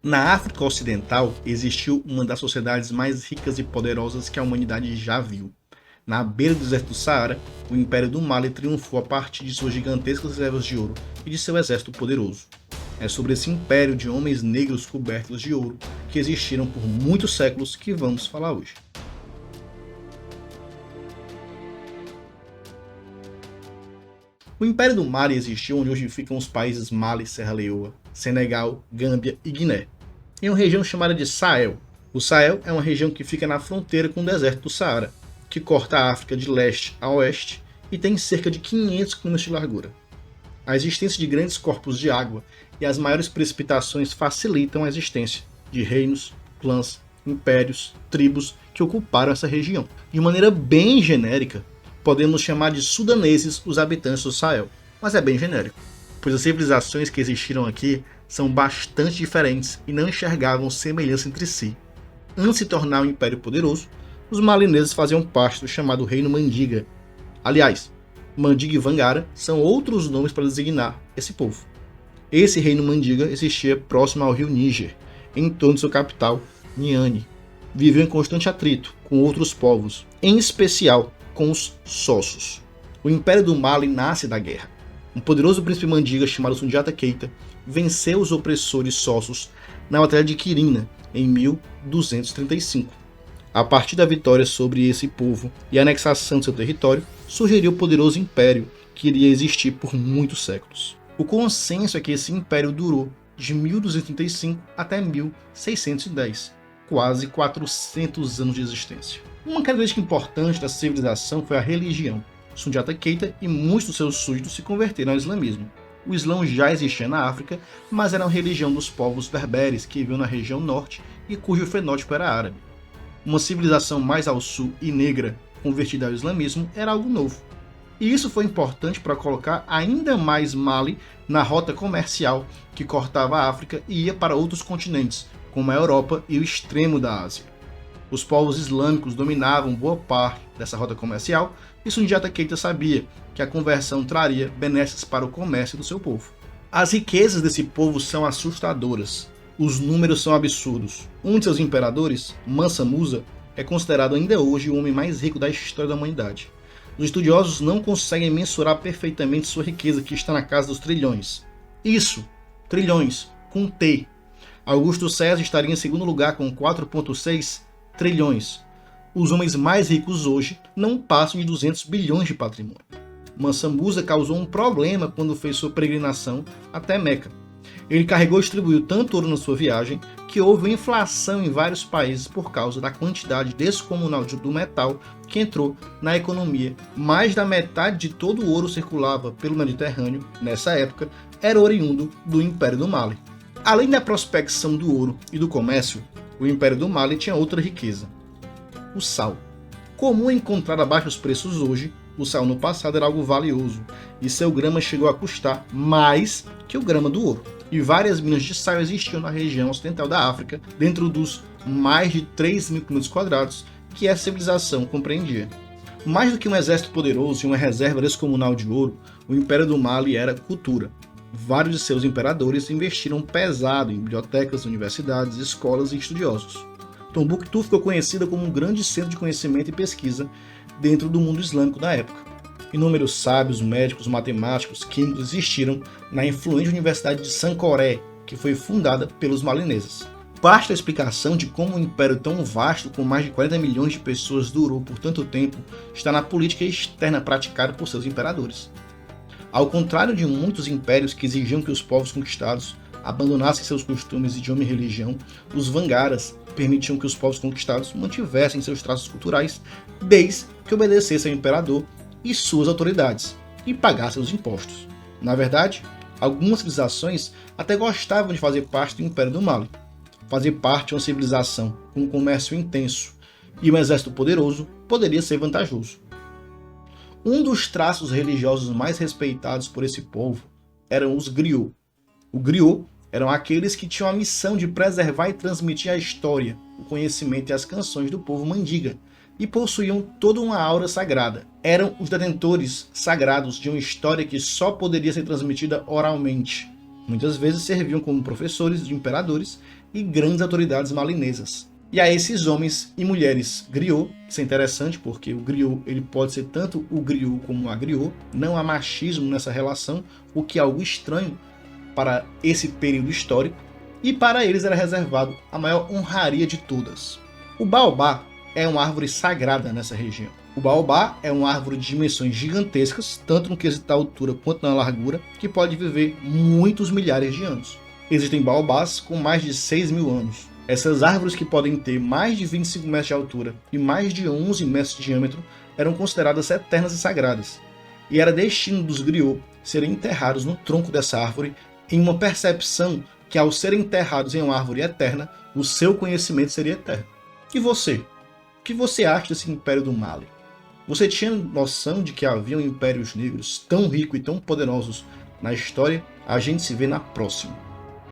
Na África Ocidental existiu uma das sociedades mais ricas e poderosas que a humanidade já viu. Na beira do deserto do Saara, o Império do Mali triunfou a partir de suas gigantescas reservas de ouro e de seu exército poderoso. É sobre esse império de homens negros cobertos de ouro que existiram por muitos séculos que vamos falar hoje. O Império do Mali existiu onde hoje ficam os países Mali, Serra Leoa, Senegal, Gâmbia e Guiné, em uma região chamada de Sahel. O Sahel é uma região que fica na fronteira com o deserto do Saara, que corta a África de leste a oeste e tem cerca de 500 km de largura. A existência de grandes corpos de água e as maiores precipitações facilitam a existência de reinos, clãs, impérios, tribos que ocuparam essa região. De maneira bem genérica, podemos chamar de sudaneses os habitantes do Sahel, mas é bem genérico, pois as civilizações que existiram aqui são bastante diferentes e não enxergavam semelhança entre si. Antes de se tornar um império poderoso, os malineses faziam parte do chamado Reino Mandiga. Aliás, Mandiga e Vangara são outros nomes para designar esse povo. Esse Reino Mandiga existia próximo ao rio Níger, em torno de sua capital, Niani. Viveu em constante atrito com outros povos, em especial com os Sossos. O Império do Mali nasce da guerra. Um poderoso príncipe Mandiga chamado Sundiata Keita venceu os opressores Sossos na Batalha de Quirina em 1235. A partir da vitória sobre esse povo e a anexação de seu território, surgiria o poderoso império que iria existir por muitos séculos. O consenso é que esse império durou de 1235 até 1610, quase 400 anos de existência. Uma característica importante da civilização foi a religião. Sundiata Keita e muitos dos seus súditos se converteram ao islamismo. O Islã já existia na África, mas era uma religião dos povos berberes que viviam na região norte e cujo fenótipo era árabe. Uma civilização mais ao sul e negra, convertida ao islamismo, era algo novo. E isso foi importante para colocar ainda mais Mali na rota comercial que cortava a África e ia para outros continentes, como a Europa e o extremo da Ásia. Os povos islâmicos dominavam boa parte dessa rota comercial e Sundiata Keita sabia que a conversão traria benesses para o comércio do seu povo. As riquezas desse povo são assustadoras. Os números são absurdos. Um de seus imperadores, Mansa Musa, é considerado ainda hoje o homem mais rico da história da humanidade. Os estudiosos não conseguem mensurar perfeitamente sua riqueza, que está na casa dos trilhões. Isso, trilhões, com T. Augusto César estaria em segundo lugar com 4,6 trilhões. Os homens mais ricos hoje não passam de 200 bilhões de patrimônio. Mansa Musa causou um problema quando fez sua peregrinação até Meca. Ele carregou e distribuiu tanto ouro na sua viagem que houve inflação em vários países por causa da quantidade descomunal do metal que entrou na economia. Mais da metade de todo o ouro circulava pelo Mediterrâneo, nessa época, era oriundo do Império do Mali. Além da prospecção do ouro e do comércio, o Império do Mali tinha outra riqueza: o sal. Comum encontrar a baixos preços hoje, o sal no passado era algo valioso, e seu grama chegou a custar mais que o grama do ouro. E várias minas de sal existiam na região ocidental da África, dentro dos mais de 3.000 km² que essa civilização compreendia. Mais do que um exército poderoso e uma reserva descomunal de ouro, o Império do Mali era cultura. Vários de seus imperadores investiram pesado em bibliotecas, universidades, escolas e estudiosos. Tombouctou ficou conhecida como um grande centro de conhecimento e pesquisa dentro do mundo islâmico da época. Inúmeros sábios, médicos, matemáticos, químicos existiram na influente Universidade de Sankoré, que foi fundada pelos malineses. Parte da explicação de como um império tão vasto, com mais de 40 milhões de pessoas, durou por tanto tempo, está na política externa praticada por seus imperadores. Ao contrário de muitos impérios que exigiam que os povos conquistados abandonassem seus costumes, idioma e religião, os Vangaras permitiam que os povos conquistados mantivessem seus traços culturais desde que obedecessem ao imperador e suas autoridades, e pagassem os impostos. Na verdade, algumas civilizações até gostavam de fazer parte do Império do Mali. Fazer parte de uma civilização com um comércio intenso e um exército poderoso poderia ser vantajoso. Um dos traços religiosos mais respeitados por esse povo eram os griots. Os griots eram aqueles que tinham a missão de preservar e transmitir a história, o conhecimento e as canções do povo Mandiga, e possuíam toda uma aura sagrada. Eram os detentores sagrados de uma história que só poderia ser transmitida oralmente. Muitas vezes serviam como professores de imperadores e grandes autoridades malinesas. E a esses homens e mulheres griot, isso é interessante porque o griot ele pode ser tanto o griot como a griot, não há machismo nessa relação, o que é algo estranho para esse período histórico, e para eles era reservado a maior honraria de todas. O baobá é uma árvore sagrada nessa região. O baobá é uma árvore de dimensões gigantescas, tanto no quesito da altura quanto na largura, que pode viver muitos milhares de anos. Existem baobás com mais de 6.000 anos. Essas árvores que podem ter mais de 25 metros de altura e mais de 11 metros de diâmetro eram consideradas eternas e sagradas. E era destino dos griots serem enterrados no tronco dessa árvore em uma percepção que ao serem enterrados em uma árvore eterna, o seu conhecimento seria eterno. E você? O que você acha desse Império do Mali? Você tinha noção de que haviam impérios negros tão ricos e tão poderosos na história? A gente se vê na próxima.